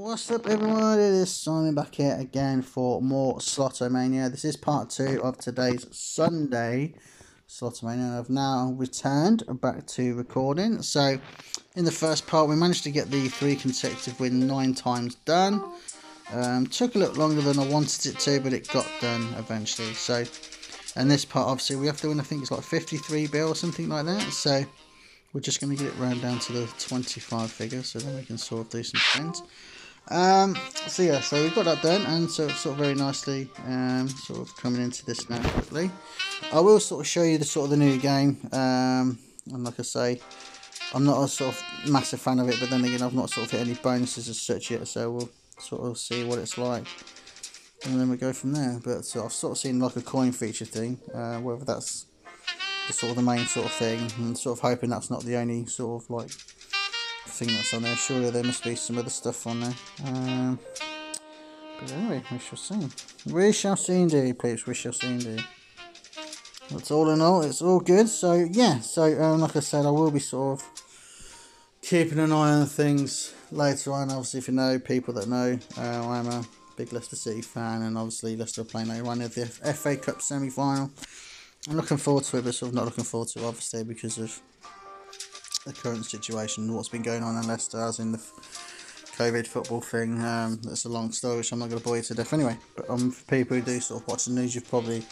What's up everyone, it is Simon back here again for more Sloto Mania. This is part 2 of today's Sunday Sloto Mania, and I've now returned back to recording. So in the first part we managed to get the 3 consecutive win 9 times done. Took a little longer than I wanted it to, but it got done eventually. So and this part obviously we have to win, I think it's like 53 bill or something like that. So we're just going to get it round down to the 25 figure, so then we can sort of do some spins. So yeah, so we've got that done, and so it's sort of very nicely sort of coming into this now quickly. I will sort of show you the sort of the new game, and like I say, I'm not a sort of massive fan of it, but then again I've not sort of hit any bonuses as such yet, so we'll sort of see what it's like and then we go from there. But so I've sort of seen like a coin feature thing, whether that's the sort of the main sort of thing, and sort of hoping that's not the only sort of like thing that's on there. Surely there must be some other stuff on there. But anyway, we shall see. We shall see indeed, peeps. We shall see indeed. That's all in all, it's all good. So yeah, so like I said, I will be sort of keeping an eye on things later on. Obviously, if you know people that know, I am a big Leicester City fan, and obviously Leicester are playing later on at the FA Cup semi-final. I'm looking forward to it, but sort of not looking forward to it, obviously, because of the current situation, what's been going on in Leicester, as in the COVID football thing. That's a long story, which I'm not going to bore you to death anyway. But for people who do sort of watch the news, you probably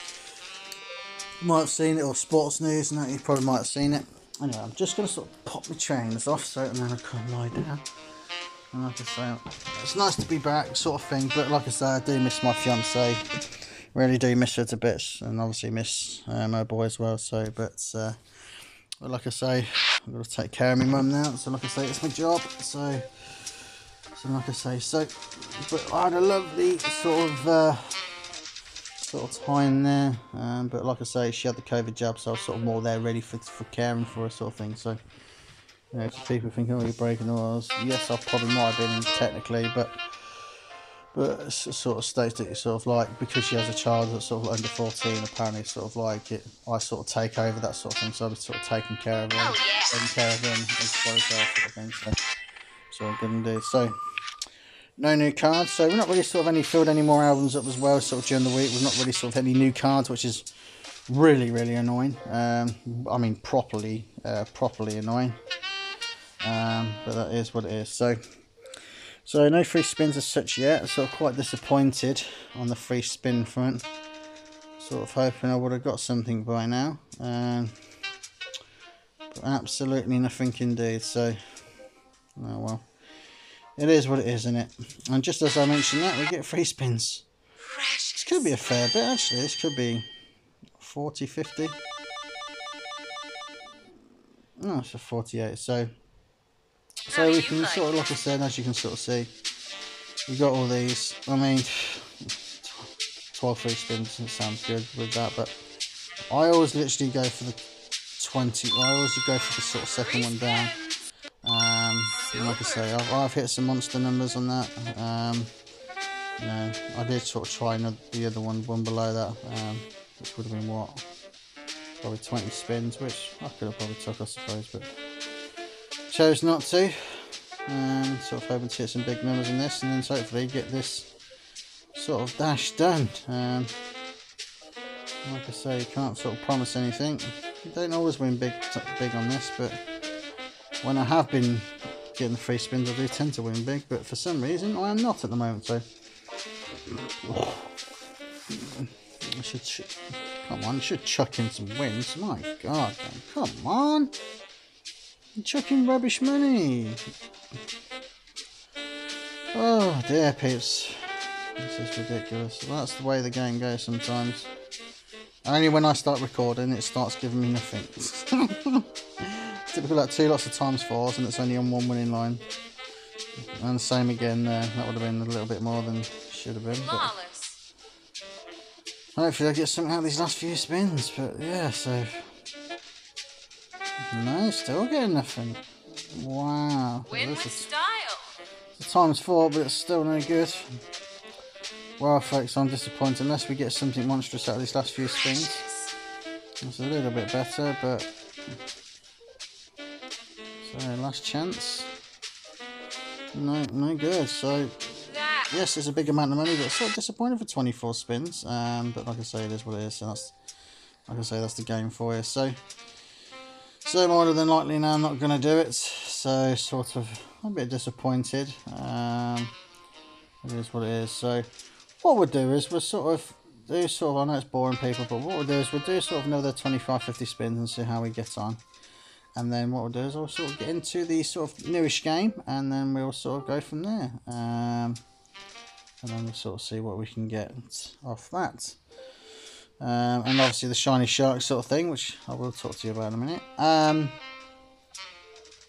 might have seen it, or sports news, and that you probably might have seen it. Anyway, I'm just going to sort of pop my trainers off, so and then I can lie down. And like I say, it's nice to be back, sort of thing. But like I say, I do miss my fiance. Really do miss her to bits, and obviously miss my boy as well. So, but like I say, I've got to take care of my mum now. So, like I say, it's my job. So like I say, but I had a lovely sort of time there. But like I say, she had the COVID jab, so I was sort of more there, ready for caring for her, sort of thing. So, you know, if people think, oh, you're breaking the laws, yes, I probably might have been technically, but it sort of states that it's sort of like, because she has a child that's sort of under 14, apparently it's sort of like it, I sort of take over that sort of thing, so I'm sort of taking care of her, taking care of him as well as her, sort of thing, so I'm good indeed. So no new cards, so we're not really sort of filled any more albums up as well, sort of during the week. We've not really sort of any new cards, which is really annoying. I mean properly annoying, but that is what it is. So no free spins as such yet, so quite disappointed on the free spin front. Sort of hoping I would have got something by now. But absolutely nothing indeed, so oh well. It is what it is, isn't it? And just as I mentioned that, we get free spins. This could be a fair bit actually, this could be 40, 50. No, it's a 48, so we can sort of, like I said, as you can sort of see, we got all these. I mean, 12 free spins, it sounds good with that, but I always literally go for the 20. I always go for the sort of second one down. And like I say, I've hit some monster numbers on that. You know, I did sort of try the other one below that, which would have been what, probably 20 spins, which I could have probably took, I suppose, but chose not to. Sort of hoping to hit some big numbers in this, and then hopefully get this sort of dash done. Like I say, you can't sort of promise anything. You don't always win big on this, but when I have been getting the free spins, I do tend to win big, but for some reason I am not at the moment. So I should come on, I should chuck in some wins. My God, man, come on. I'm chucking rubbish money. Oh dear, peeps. This is ridiculous. That's the way the game goes sometimes. Only when I start recording, it starts giving me nothing. Typically like 2 lots of times 4s, and it's only on 1 winning line. And same again there. That would have been a little bit more than should have been. But hopefully I get something out of these last few spins. But yeah, so no, still getting nothing. Wow. Win with style. It's a times 4, but it's still no good. Well, folks, I'm disappointed unless we get something monstrous out of these last few spins. It's a little bit better, but so last chance. no good. So yes, it's a big amount of money, but it's sort of disappointing for 24 spins. But like I say, it is what it is. So that's, like I say, that's the game for you. So more than likely now I'm not going to do it. So sort of a bit disappointed. It is what it is. So what we'll do is we'll sort of do I know it's boring people, but what we'll do is we'll do sort of another 25-50 spins and see how we get on. And then what we'll do is I'll sort of get into the sort of newish game, and then we'll sort of go from there. And then we'll sort of see what we can get off that. And obviously the shiny shark sort of thing, which I will talk to you about in a minute.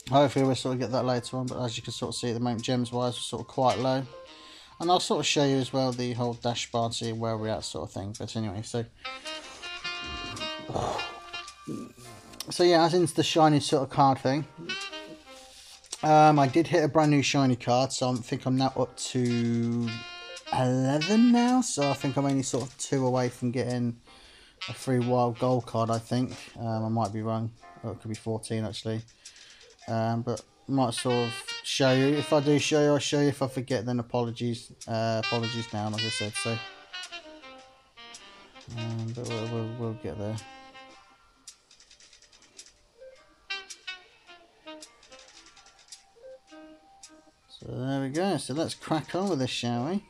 Hopefully we'll sort of get that later on, but as you can sort of see at the moment, gems wise, we're sort of quite low. And I'll sort of show you as well the whole dash bar to see where we're at sort of thing. But anyway, so yeah, as into the shiny sort of card thing. I did hit a brand new shiny card, so I think I'm now up to 11 now. So I think I'm only sort of 2 away from getting a free wild gold card, I think. I might be wrong. Or it could be 14 actually. But might sort of show you. If I do show you, I'll show you. If I forget, then apologies. Apologies now, like I said. So, but we'll get there. So there we go. So let's crack on with this, shall we?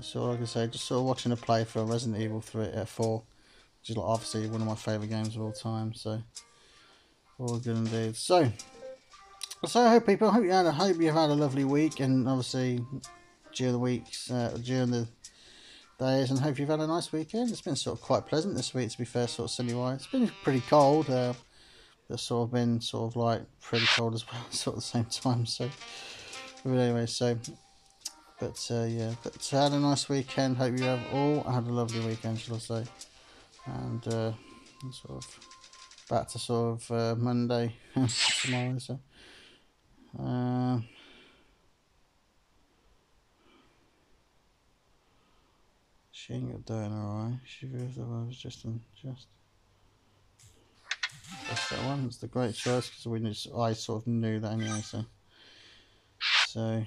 So like I say, just sort of watching a play for Resident Evil 4, which is like obviously one of my favourite games of all time. So all good indeed. So I hope people, I hope you've had a lovely week, and obviously during the weeks, during the days, and hope you've had a nice weekend. It's been sort of quite pleasant this week, to be fair, sort of sunny wise. It's been pretty cold. It's sort of been sort of like pretty cold as well, sort of the same time. So, but anyway, so. But yeah, but had a nice weekend. Hope you have all had a lovely weekend, shall I say? And sort of back to sort of Monday tomorrow. So she ain't got doing alright. She was just that one. It's the great choice because I sort of knew that anyway. So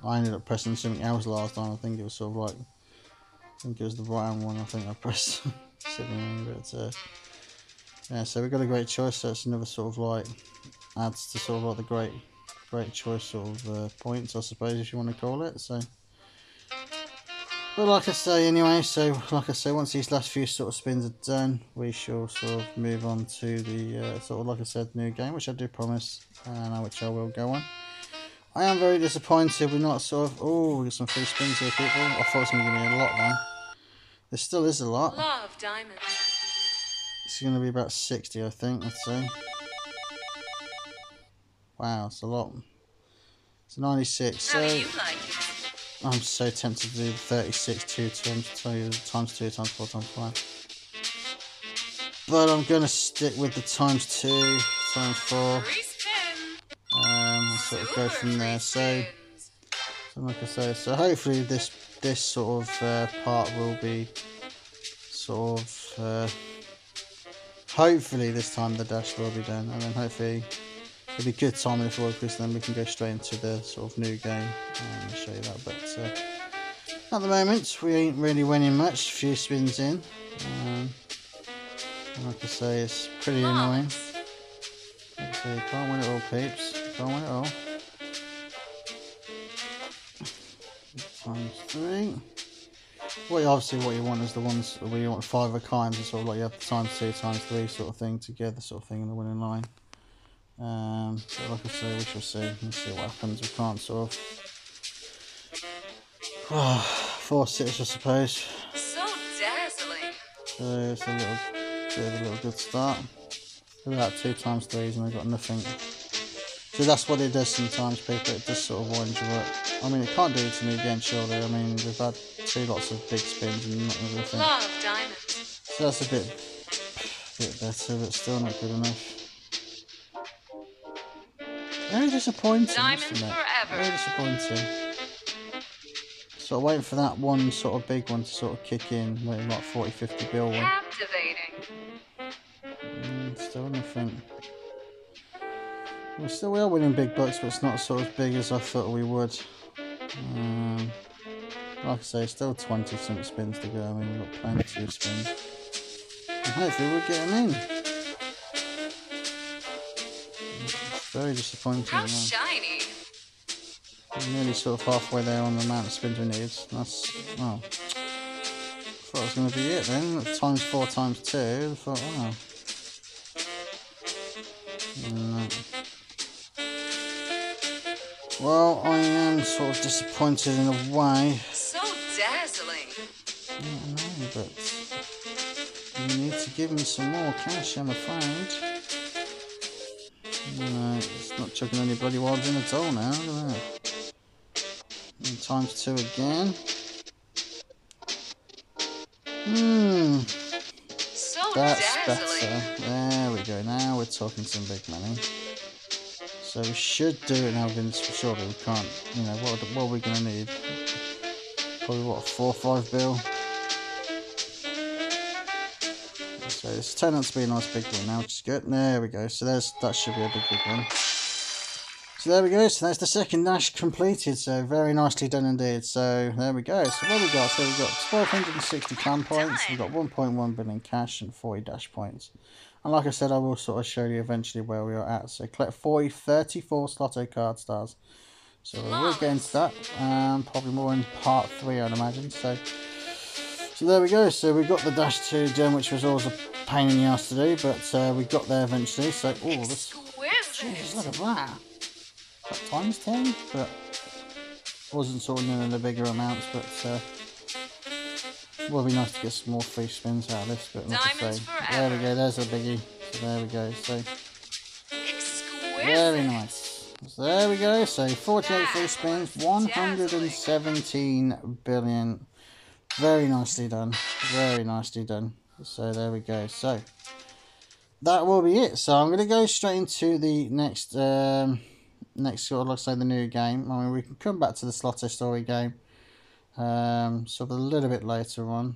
I ended up pressing something else last time. I think it was sort of like, I think it was the right hand one. I think I pressed but yeah. So we got a great choice. So it's another sort of like adds to sort of like the great choice sort of points, I suppose, if you want to call it. So, but like I say, anyway. So like I say, once these last few sort of spins are done, we shall sort of move on to the sort of, like I said, new game, which I do promise, and which I will go on. I am very disappointed we're not sort of... Oh, we got some free spins here, people. I thought it was going to give me a lot then. There still is a lot. Love diamonds. It's going to be about 60, I think, let's see. Wow, it's a lot. It's 96. How do So you like it? I'm so tempted to do 36 times 2 times 4 times 5. But I'm going to stick with the times 2 times 4. Sort of go from there. So like I say, so hopefully this sort of part will be sort of hopefully this time the dash will be done, and then hopefully it'll be good timing if well, because then we can go straight into the sort of new game. I'll show you that. But at the moment we ain't really winning much. A few spins in. Like I say, it's pretty annoying. So you can't win it all, peeps. Can't win it all. Times 3. Well, obviously what you want is the ones where you want 5 of a kind, and sort of like you have the times 2 times 3 sort of thing together, sort of thing in the winning line. So like I say, we shall see. Let's see what happens. We can't sort of force it, I suppose. So dazzling. So it's a little bit of a little good start. About 2 times 3s and I got nothing. So that's what it does sometimes, people. It just sort of winds you up. I mean, it can't do it to me again, surely. I mean, we've had 2 lots of big spins and not nothing. Love diamonds. So that's a bit better, but still not good enough. Very disappointing. Diamonds forever. Very disappointing. So waiting for that one sort of big one to sort of kick in, waiting like 40-50 bill one. Captivating. Still nothing. we are winning big bucks, but it's not sort of big as I thought we would. Like I say, still 20 something spins to go. I mean, we've got plenty of spins. And hopefully we'll get them in. It's very disappointing. How shiny! We're nearly sort of halfway there on the amount of spins we need. That's, well, I thought it was going to be it then. Times 4 times 2. I thought, wow. No. Well, I am sort of disappointed in a way. So dazzling. I know, but you need to give me some more cash, I'm afraid. No, it's not chucking any bloody wilds in at all now. Look at that. And times 2 again. So That's dazzling. better. There we go. Now we're talking some big money. So we should do it now, Vince. Surely we can't. You know, what are we going to need? Probably what, a 4 or 5 bill? So it's turned out to be a nice big one now, which is good. There we go. So that should be a big one. So there we go. So that's the second dash completed. So very nicely done indeed. So there we go. So what we got? So we've got 1,260 clan points. We've got 1.1 billion cash and 40 dash points. And like I said, I will sort of show you eventually where we are at. So collect 34 Sloto card stars. So we'll get into that. Probably more in part 3, I'd imagine. So there we go. So we got the dash 2 gem, which was always a pain in the ass to do, but we got there eventually. So this, Jesus, look at that. Times 10, but wasn't sort of none of the bigger amounts, but it would be nice to get some more free spins out of this. But like I say, there we go, there's a biggie. So there we go. So very nice. So there we go. So 48 free spins, 117 billion. Very nicely done. Very nicely done. So there we go. So that will be it. So I'm going to go straight into the next sort of, like I say, the new game. I mean, we can come back to the Sloto story game sort of a little bit later on.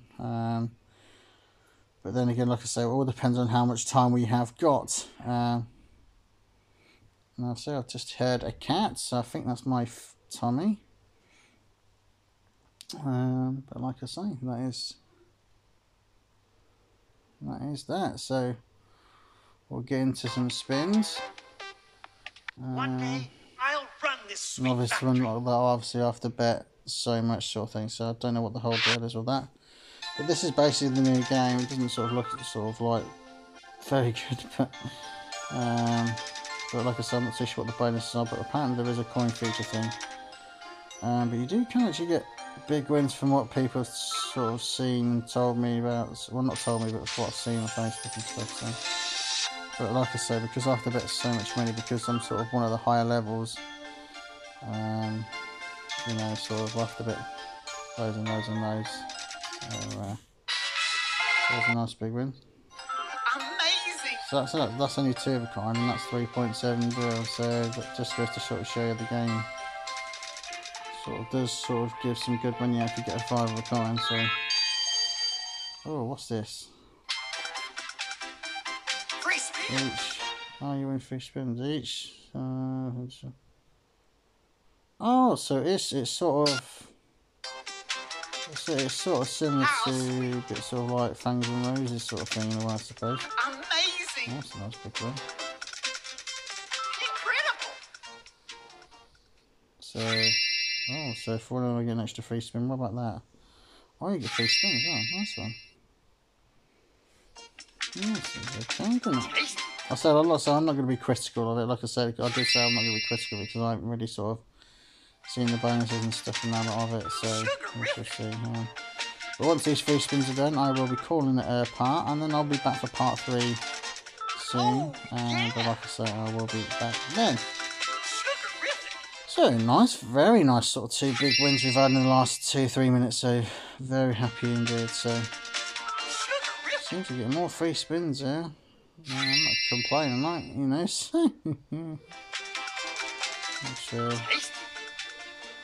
But then again, like I say, it all depends on how much time we have got. Now, so I've just heard a cat, so I think that's my Tommy. But like I say, that is that. So we'll get into some spins. One day I'll run this sweet Obviously, obviously I have to bet so much sort of thing. So I don't know what the whole deal is with that. But this is basically the new game. It doesn't sort of look sort of like very good, but like I said, I'm not too sure what the bonuses are. But apparently there is a coin feature thing. But you do kind of actually get big wins from what people have sort of seen and told me about. Well, not told me, but what I've seen on Facebook and stuff. So. But like I say, because I have to bet so much money, because I'm sort of one of the higher levels, you know, sort of I have to bet those and those and those. So, there's a nice big win. amazing. So that's only 2 of a kind, and that's 3.7 bill. So that just goes to sort of show you the game sort of does sort of give some good money if you get a 5 of a kind. So, oh, what's this? Free spin. Each. Oh, you win 3 spins each. Oh, so it's sort of similar to a bit sort of like Fangs and Roses sort of thing in a way, I suppose. Amazing. Oh, that's a nice big one. Incredible. So for one I get an extra free spin. What about that? Oh, you get free spin as well. Nice one. Yes, okay, doesn't it? Tasty. I said I'm not going to be critical of it. Like I said, I did say I'm not going to be critical because I haven't really sort of seen the bonuses and stuff and that of it. So we shall see. Yeah. But once these free spins are done, I will be calling it a part, and then I'll be back for part 3 soon. But like I say, I will be back then. So nice, very nice sort of 2 big wins we've had in the last 2-3 minutes. So very happy indeed. So seems to get more free spins there. Yeah, I'm not complaining, like, you know. So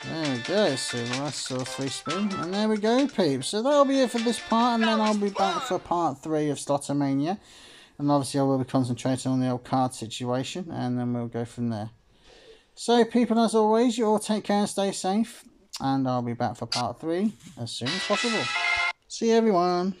there we go. So that's sort of free spin, and there we go, peeps. So that'll be it for this part, and then I'll be back for part 3 of Slotomania. And obviously I will be concentrating on the old card situation, and then we'll go from there. So people, as always, you all take care and stay safe, and I'll be back for part 3 as soon as possible. See you everyone.